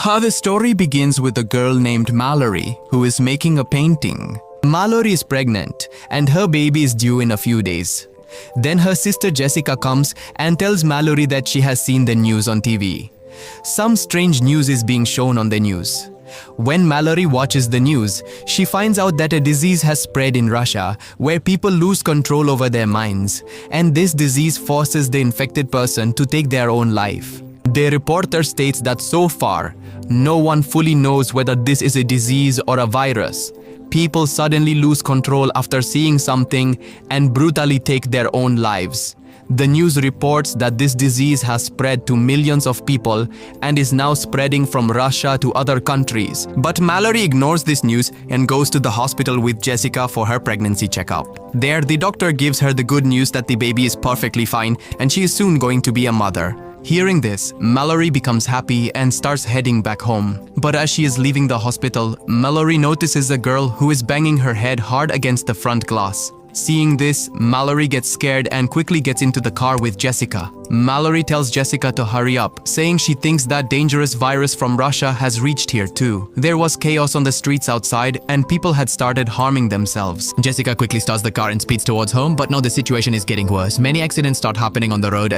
The story begins with a girl named Mallory who is making a painting. Mallory is pregnant and her baby is due in a few days. Then her sister Jessica comes and tells Mallory that she has seen the news on TV. Some strange news is being shown on the news. When Mallory watches the news, she finds out that a disease has spread in Russia where people lose control over their minds, and this disease forces the infected person to take their own life. The reporter states that so far, no one fully knows whether this is a disease or a virus. People suddenly lose control after seeing something and brutally take their own lives. The news reports that this disease has spread to millions of people and is now spreading from Russia to other countries. But Mallory ignores this news and goes to the hospital with Jessica for her pregnancy checkup. There, the doctor gives her the good news that the baby is perfectly fine and she is soon going to be a mother. Hearing this, Mallory becomes happy and starts heading back home. But as she is leaving the hospital, Mallory notices a girl who is banging her head hard against the front glass. Seeing this, Mallory gets scared and quickly gets into the car with Jessica. Mallory tells Jessica to hurry up, saying she thinks that dangerous virus from Russia has reached here too. There was chaos on the streets outside and people had started harming themselves. Jessica quickly starts the car and speeds towards home, but now the situation is getting worse. Many accidents start happening on the road.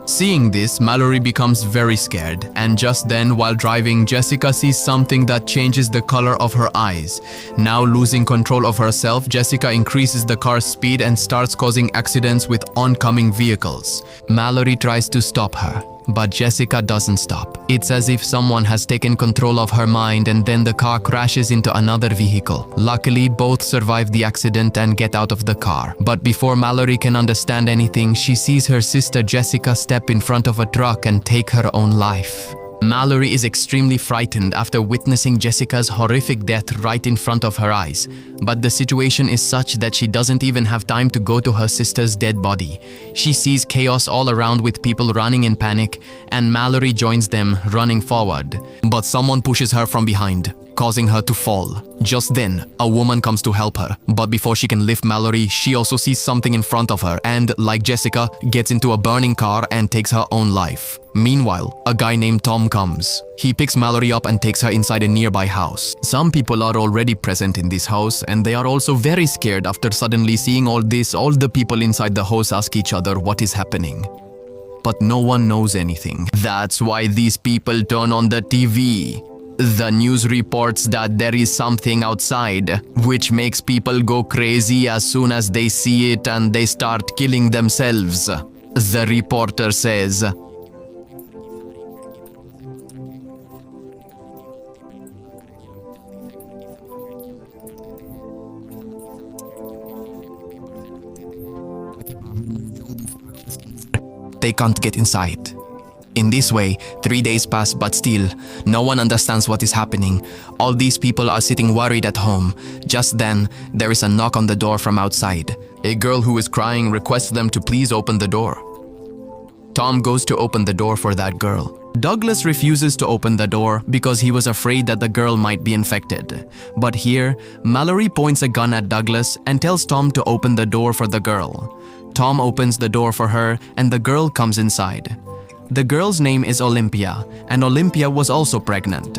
Seeing this, Mallory becomes very scared. And just then, while driving, Jessica sees something that changes the color of her eyes. Now losing control of herself, Jessica increases the car's speed and starts causing accidents with oncoming vehicles. Mallory tries to stop her, but Jessica doesn't stop. It's as if someone has taken control of her mind and then the car crashes into another vehicle. Luckily, both survive the accident and get out of the car. But before Mallory can understand anything, she sees her sister Jessica step in front of a truck and take her own life. Mallory is extremely frightened after witnessing Jessica's horrific death right in front of her eyes. But the situation is such that she doesn't even have time to go to her sister's dead body. She sees chaos all around with people running in panic, and Mallory joins them, running forward. But someone pushes her from behind, causing her to fall. Just then, a woman comes to help her. But before she can lift Mallory, she also sees something in front of her and, like Jessica, gets into a burning car and takes her own life. Meanwhile, a guy named Tom comes. He picks Mallory up and takes her inside a nearby house. Some people are already present in this house and they are also very scared after suddenly seeing all this. All the people inside the house ask each other what is happening. But no one knows anything. That's why these people turn on the TV. The news reports that there is something outside, which makes people go crazy as soon as they see it and they start killing themselves. The reporter says, they can't get inside. In this way, 3 days pass, but still, no one understands what is happening. All these people are sitting worried at home. Just then, there is a knock on the door from outside. A girl who is crying requests them to please open the door. Tom goes to open the door for that girl. Douglas refuses to open the door because he was afraid that the girl might be infected. But here, Mallory points a gun at Douglas and tells Tom to open the door for the girl. Tom opens the door for her and the girl comes inside. The girl's name is Olympia, and Olympia was also pregnant.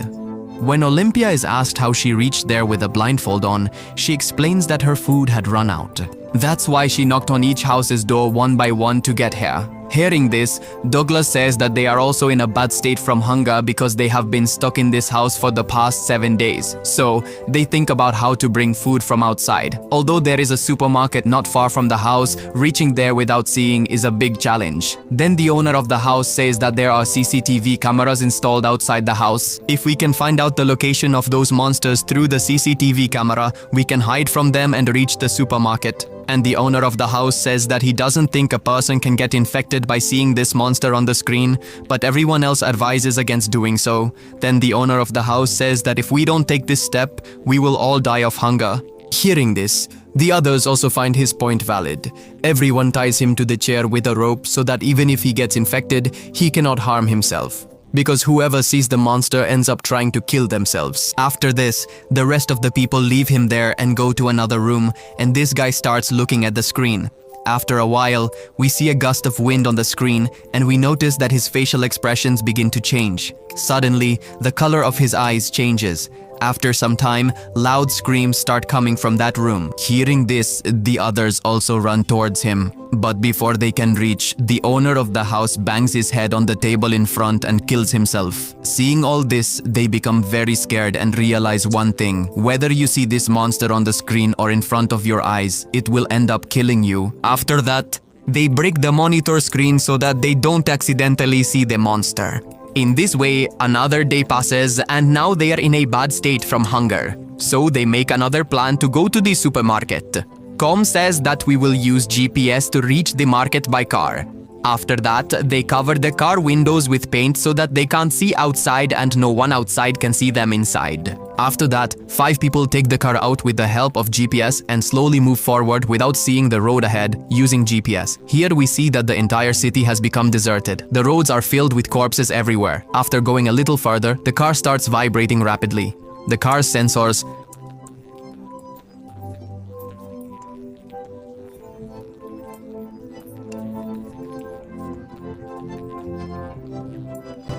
When Olympia is asked how she reached there with a blindfold on, she explains that her food had run out. That's why she knocked on each house's door one by one to get here. Hearing this, Douglas says that they are also in a bad state from hunger because they have been stuck in this house for the past 7 days. So, they think about how to bring food from outside. Although there is a supermarket not far from the house, reaching there without seeing is a big challenge. Then the owner of the house says that there are CCTV cameras installed outside the house. If we can find out the location of those monsters through the CCTV camera, we can hide from them and reach the supermarket. And the owner of the house says that he doesn't think a person can get infected by seeing this monster on the screen, but everyone else advises against doing so. Then the owner of the house says that if we don't take this step, we will all die of hunger. Hearing this, the others also find his point valid. Everyone ties him to the chair with a rope so that even if he gets infected, he cannot harm himself. Because whoever sees the monster ends up trying to kill themselves. After this, the rest of the people leave him there and go to another room, and this guy starts looking at the screen. After a while, we see a gust of wind on the screen and we notice that his facial expressions begin to change. Suddenly, the color of his eyes changes. After some time, loud screams start coming from that room. Hearing this, the others also run towards him. But before they can reach, the owner of the house bangs his head on the table in front and kills himself. Seeing all this, they become very scared and realize one thing: whether you see this monster on the screen or in front of your eyes, it will end up killing you. After that, they break the monitor screen so that they don't accidentally see the monster. In this way, another day passes and now they are in a bad state from hunger. So they make another plan to go to the supermarket. Com says that we will use GPS to reach the market by car. After that, they cover the car windows with paint so that they can't see outside and no one outside can see them inside. After that, 5 people take the car out with the help of GPS and slowly move forward without seeing the road ahead using GPS. Here we see that the entire city has become deserted. The roads are filled with corpses everywhere. After going a little further, the car starts vibrating rapidly. The car's sensors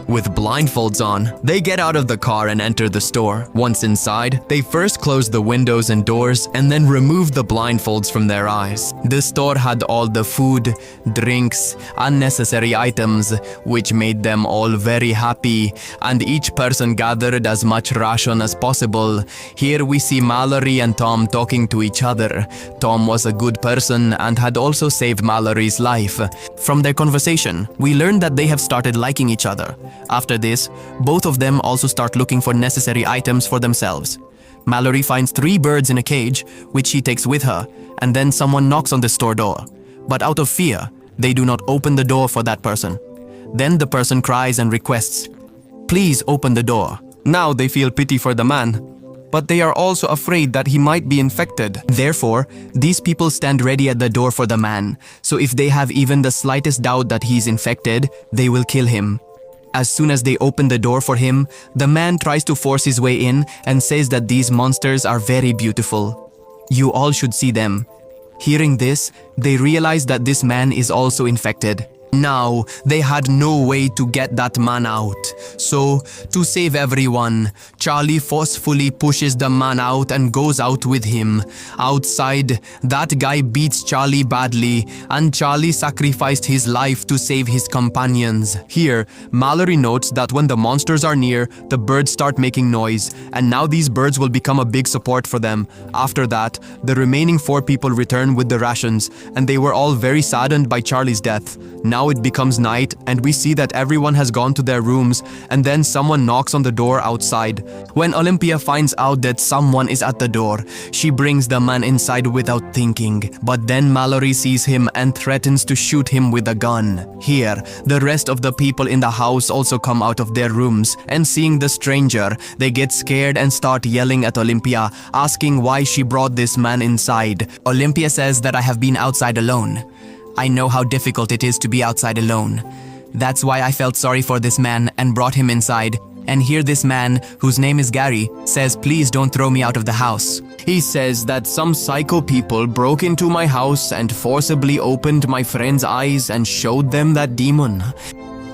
with blindfolds on, they get out of the car and enter the store. Once inside, they first close the windows and doors and then remove the blindfolds from their eyes. The store had all the food, drinks, unnecessary items, which made them all very happy, and each person gathered as much ration as possible. Here we see Mallory and Tom talking to each other. Tom was a good person and had also saved Mallory's life. From their conversation, we learned that they have started liking each other. After this, both of them also start looking for necessary items for themselves. Mallory finds 3 birds in a cage, which she takes with her, and then someone knocks on the store door. But out of fear, they do not open the door for that person. Then the person cries and requests, "Please open the door." Now they feel pity for the man, but they are also afraid that he might be infected. Therefore, these people stand ready at the door for the man, so if they have even the slightest doubt that he's infected, they will kill him. As soon as they open the door for him, the man tries to force his way in and says that these monsters are very beautiful. You all should see them. Hearing this, they realize that this man is also infected. Now, they had no way to get that man out. So, to save everyone, Charlie forcefully pushes the man out and goes out with him. Outside, that guy beats Charlie badly, and Charlie sacrificed his life to save his companions. Here, Mallory notes that when the monsters are near, the birds start making noise, and now these birds will become a big support for them. After that, the remaining 4 people return with the rations, and they were all very saddened by Charlie's death. Now it becomes night and we see that everyone has gone to their rooms, and then someone knocks on the door outside. When Olympia finds out that someone is at the door, she brings the man inside without thinking. But then Mallory sees him and threatens to shoot him with a gun. Here, the rest of the people in the house also come out of their rooms, and seeing the stranger, they get scared and start yelling at Olympia, asking why she brought this man inside. Olympia says that I have been outside alone. I know how difficult it is to be outside alone. That's why I felt sorry for this man and brought him inside. And here this man, whose name is Gary, says please don't throw me out of the house. He says that some psycho people broke into my house and forcibly opened my friend's eyes and showed them that demon.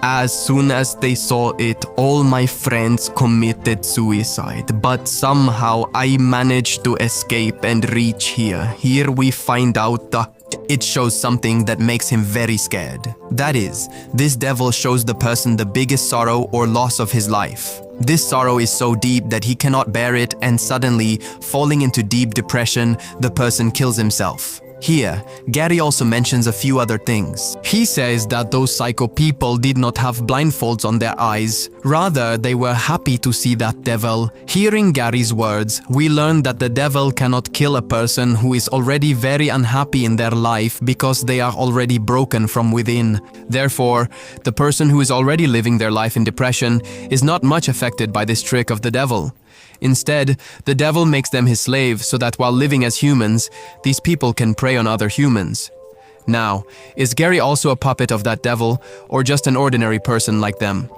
As soon as they saw it, all my friends committed suicide, but somehow I managed to escape and reach here. Here we find out that it shows something that makes him very scared. That is, this devil shows the person the biggest sorrow or loss of his life. This sorrow is so deep that he cannot bear it, and suddenly, falling into deep depression, the person kills himself. Here, Gary also mentions a few other things. He says that those psycho people did not have blindfolds on their eyes. Rather, they were happy to see that devil. Hearing Gary's words, we learn that the devil cannot kill a person who is already very unhappy in their life because they are already broken from within. Therefore, the person who is already living their life in depression is not much affected by this trick of the devil. Instead, the devil makes them his slave so that while living as humans, these people can prey on other humans. Now, is Gary also a puppet of that devil, or just an ordinary person like them?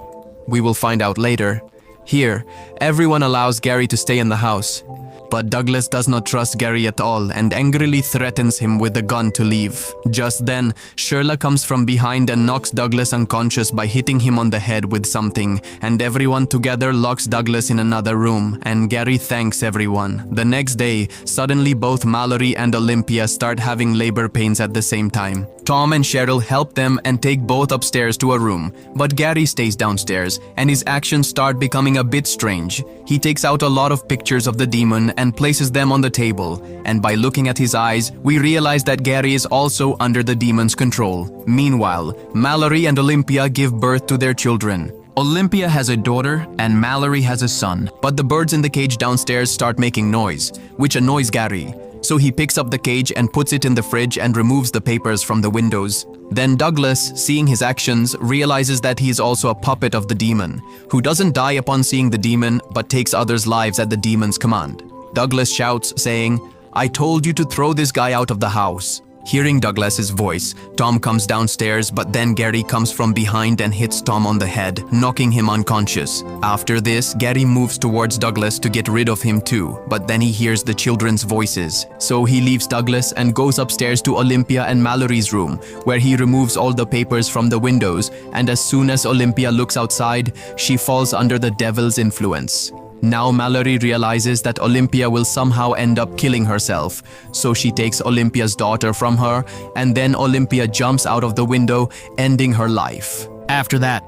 We will find out later. Here, everyone allows Gary to stay in the house. But Douglas does not trust Gary at all and angrily threatens him with a gun to leave. Just then, Shirla comes from behind and knocks Douglas unconscious by hitting him on the head with something, and everyone together locks Douglas in another room, and Gary thanks everyone. The next day, suddenly both Mallory and Olympia start having labor pains at the same time. Tom and Cheryl help them and take both upstairs to a room, but Gary stays downstairs, and his actions start becoming a bit strange. He takes out a lot of pictures of the demon and places them on the table, and by looking at his eyes, we realize that Gary is also under the demon's control. Meanwhile, Mallory and Olympia give birth to their children. Olympia has a daughter and Mallory has a son, but the birds in the cage downstairs start making noise, which annoys Gary. So he picks up the cage and puts it in the fridge and removes the papers from the windows. Then Douglas, seeing his actions, realizes that he is also a puppet of the demon, who doesn't die upon seeing the demon but takes others' lives at the demon's command. Douglas shouts, saying, "I told you to throw this guy out of the house." Hearing Douglas's voice, Tom comes downstairs, but then Gary comes from behind and hits Tom on the head, knocking him unconscious. After this, Gary moves towards Douglas to get rid of him too, but then he hears the children's voices. So he leaves Douglas and goes upstairs to Olympia and Mallory's room, where he removes all the papers from the windows, and as soon as Olympia looks outside, she falls under the devil's influence. Now Mallory realizes that Olympia will somehow end up killing herself, so she takes Olympia's daughter from her, and then Olympia jumps out of the window, ending her life. After that,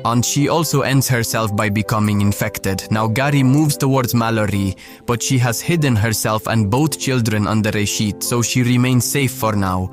and she also ends herself by becoming infected. Now Gary moves towards Mallory, but she has hidden herself and both children under a sheet, so she remains safe for now.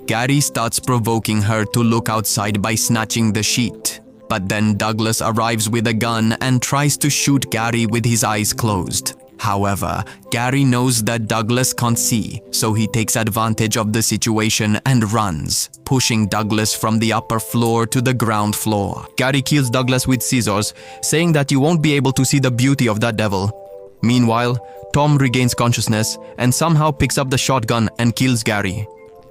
Gary starts provoking her to look outside by snatching the sheet. But then Douglas arrives with a gun and tries to shoot Gary with his eyes closed. However, Gary knows that Douglas can't see, so he takes advantage of the situation and runs, pushing Douglas from the upper floor to the ground floor. Gary kills Douglas with scissors, saying that you won't be able to see the beauty of that devil. Meanwhile, Tom regains consciousness and somehow picks up the shotgun and kills Gary.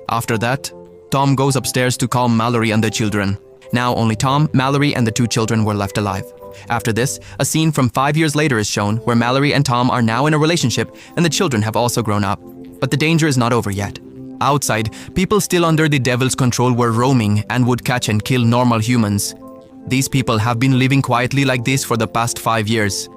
After that, Tom goes upstairs to calm Mallory and the children. Now only Tom, Mallory, and the two children were left alive. After this, a scene from 5 years later is shown where Mallory and Tom are now in a relationship and the children have also grown up. But the danger is not over yet. Outside, people still under the devil's control were roaming and would catch and kill normal humans. These people have been living quietly like this for the past 5 years.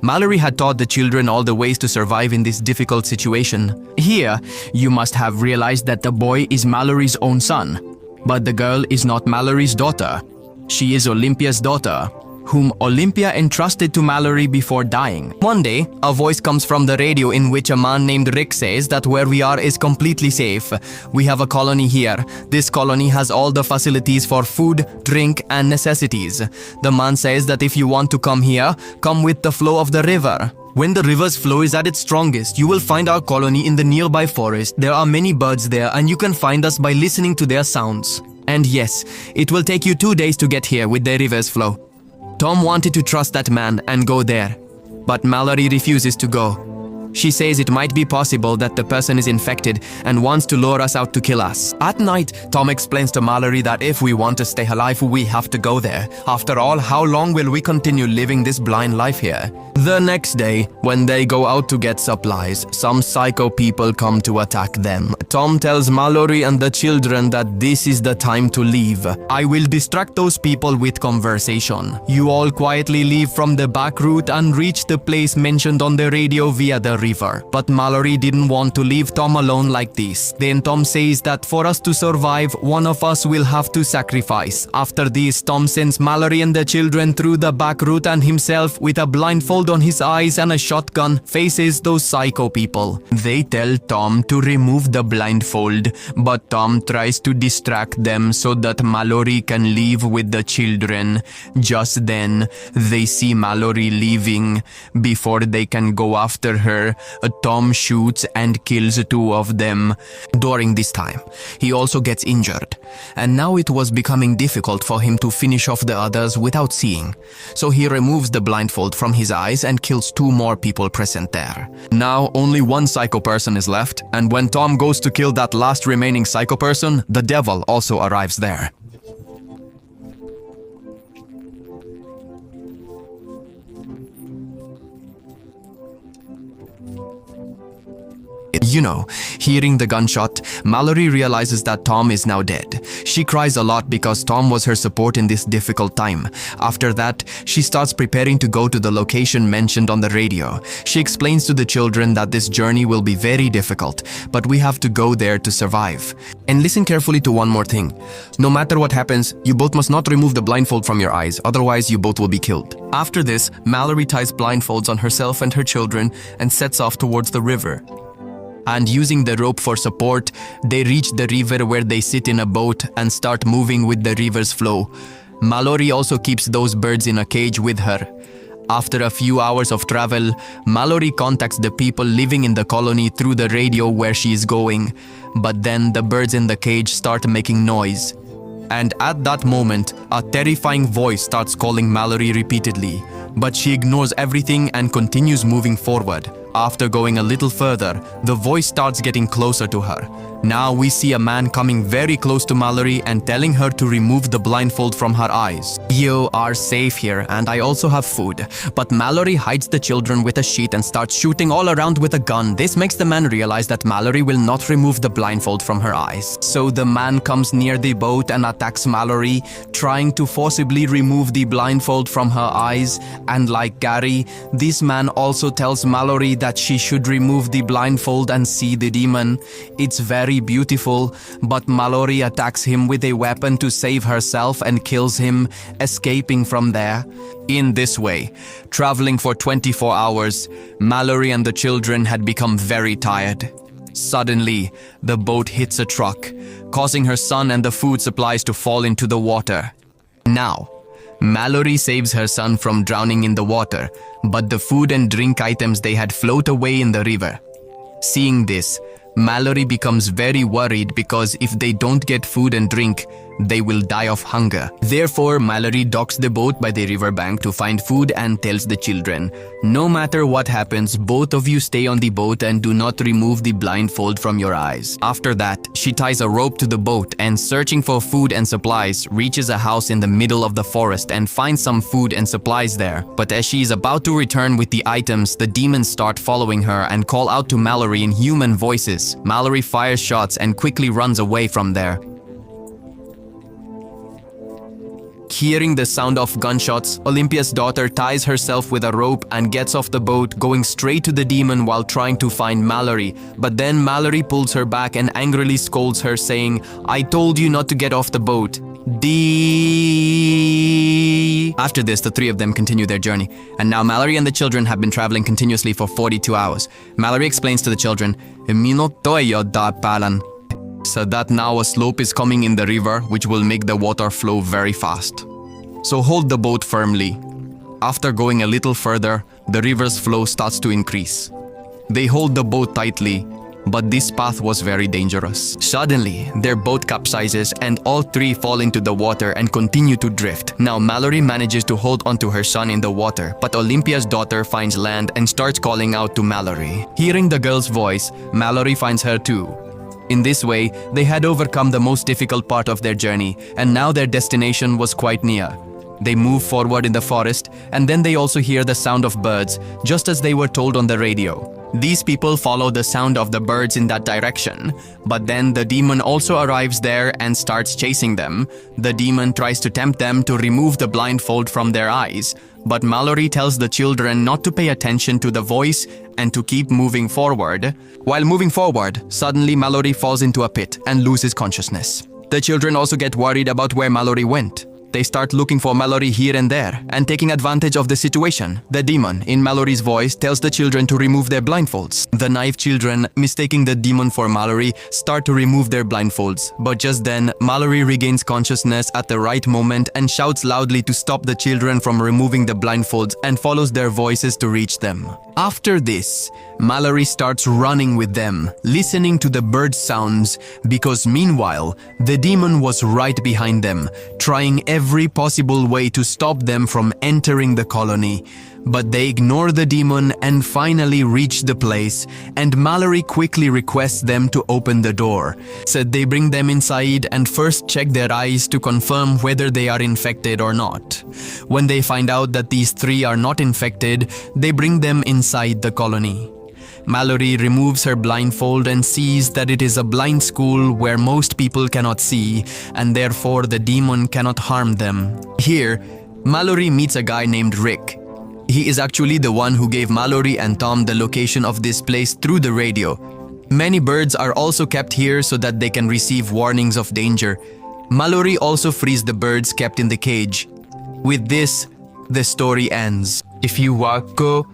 Mallory had taught the children all the ways to survive in this difficult situation. Here, you must have realized that the boy is Mallory's own son. But the girl is not Mallory's daughter. She is Olympia's daughter, whom Olympia entrusted to Mallory before dying. One day, a voice comes from the radio in which a man named Rick says that where we are is completely safe. We have a colony here. This colony has all the facilities for food, drink, and necessities. The man says that if you want to come here, come with the flow of the river. When the river's flow is at its strongest, you will find our colony in the nearby forest. There are many birds there and you can find us by listening to their sounds. And yes, it will take you 2 days to get here with the river's flow. Tom wanted to trust that man and go there, but Mallory refuses to go. She says it might be possible that the person is infected and wants to lure us out to kill us. At night, Tom explains to Mallory that if we want to stay alive, we have to go there. After all, how long will we continue living this blind life here? The next day, when they go out to get supplies, some psycho people come to attack them. Tom tells Mallory and the children that this is the time to leave. I will distract those people with conversation. You all quietly leave from the back route and reach the place mentioned on the radio via the river. But Mallory didn't want to leave Tom alone like this. Then Tom says that for us to survive, one of us will have to sacrifice. After this, Tom sends Mallory and the children through the back route and himself, with a blindfold on his eyes and a shotgun, faces those psycho people. They tell Tom to remove the blindfold, but Tom tries to distract them so that Mallory can leave with the children. Just then, they see Mallory leaving. Before they can go after her, Tom shoots and kills 2 of them. During this time, he also gets injured, and now it was becoming difficult for him to finish off the others without seeing. So he removes the blindfold from his eyes and kills 2 more people present there. Now only 1 psycho person is left, and when Tom goes to kill that last remaining psycho person, the devil also arrives there. Hearing the gunshot, Mallory realizes that Tom is now dead. She cries a lot because Tom was her support in this difficult time. After that, she starts preparing to go to the location mentioned on the radio. She explains to the children that this journey will be very difficult, but we have to go there to survive. And listen carefully to one more thing. No matter what happens, you both must not remove the blindfold from your eyes, otherwise you both will be killed. After this, Mallory ties blindfolds on herself and her children and sets off towards the river. And using the rope for support, they reach the river where they sit in a boat and start moving with the river's flow. Mallory also keeps those birds in a cage with her. After a few hours of travel, Mallory contacts the people living in the colony through the radio where she is going. But then the birds in the cage start making noise. And at that moment, a terrifying voice starts calling Mallory repeatedly. But she ignores everything and continues moving forward. After going a little further, the voice starts getting closer to her. Now we see a man coming very close to Mallory and telling her to remove the blindfold from her eyes. You are safe here and I also have food. But Mallory hides the children with a sheet and starts shooting all around with a gun. This makes the man realize that Mallory will not remove the blindfold from her eyes. So the man comes near the boat and attacks Mallory, trying to forcibly remove the blindfold from her eyes. And like Gary, this man also tells Mallory that she should remove the blindfold and see the demon. It's very beautiful, but Mallory attacks him with a weapon to save herself and kills him, escaping from there. In this way, traveling for 24 hours, Mallory and the children had become very tired. Suddenly, the boat hits a truck, causing her son and the food supplies to fall into the water. Now, Mallory saves her son from drowning in the water, but the food and drink items they had float away in the river. Seeing this, Mallory becomes very worried because if they don't get food and drink, they will die of hunger. Therefore, Mallory docks the boat by the riverbank to find food and tells the children, "No matter what happens, both of you stay on the boat and do not remove the blindfold from your eyes." After that, she ties a rope to the boat and, searching for food and supplies, reaches a house in the middle of the forest and finds some food and supplies there. But as she is about to return with the items, the demons start following her and call out to Mallory in human voices. Mallory fires shots and quickly runs away from there. Hearing the sound of gunshots, Olympia's daughter ties herself with a rope and gets off the boat, going straight to the demon while trying to find Mallory. But then Mallory pulls her back and angrily scolds her, saying, "I told you not to get off the boat." After this, the three of them continue their journey, and now Mallory and the children have been traveling continuously for 42 hours. Mallory explains to the children, so that now a slope is coming in the river which will make the water flow very fast. So hold the boat firmly. After going a little further, the river's flow starts to increase. They hold the boat tightly, but this path was very dangerous. Suddenly, their boat capsizes and all three fall into the water and continue to drift. Now Mallory manages to hold onto her son in the water, but Olympia's daughter finds land and starts calling out to Mallory. Hearing the girl's voice, Mallory finds her too. In this way, they had overcome the most difficult part of their journey, and now their destination was quite near. They move forward in the forest, and then they also hear the sound of birds, just as they were told on the radio. These people follow the sound of the birds in that direction, but then the demon also arrives there and starts chasing them. The demon tries to tempt them to remove the blindfold from their eyes, but Mallory tells the children not to pay attention to the voice and to keep moving forward. While moving forward, suddenly Mallory falls into a pit and loses consciousness. The children also get worried about where Mallory went. They start looking for Mallory here and there, and taking advantage of the situation, the demon, in Mallory's voice, tells the children to remove their blindfolds. The naive children, mistaking the demon for Mallory, start to remove their blindfolds. But just then, Mallory regains consciousness at the right moment and shouts loudly to stop the children from removing the blindfolds and follows their voices to reach them. After this, Mallory starts running with them, listening to the bird sounds, because meanwhile, the demon was right behind them, trying every possible way to stop them from entering the colony. But they ignore the demon and finally reach the place, and Mallory quickly requests them to open the door. So they bring them inside and first check their eyes to confirm whether they are infected or not. When they find out that these three are not infected, they bring them inside the colony. Mallory removes her blindfold and sees that it is a blind school where most people cannot see, and therefore the demon cannot harm them. Here, Mallory meets a guy named Rick. He is actually the one who gave Mallory and Tom the location of this place through the radio. Many birds are also kept here so that they can receive warnings of danger. Mallory also frees the birds kept in the cage. With this, the story ends. If you walk, go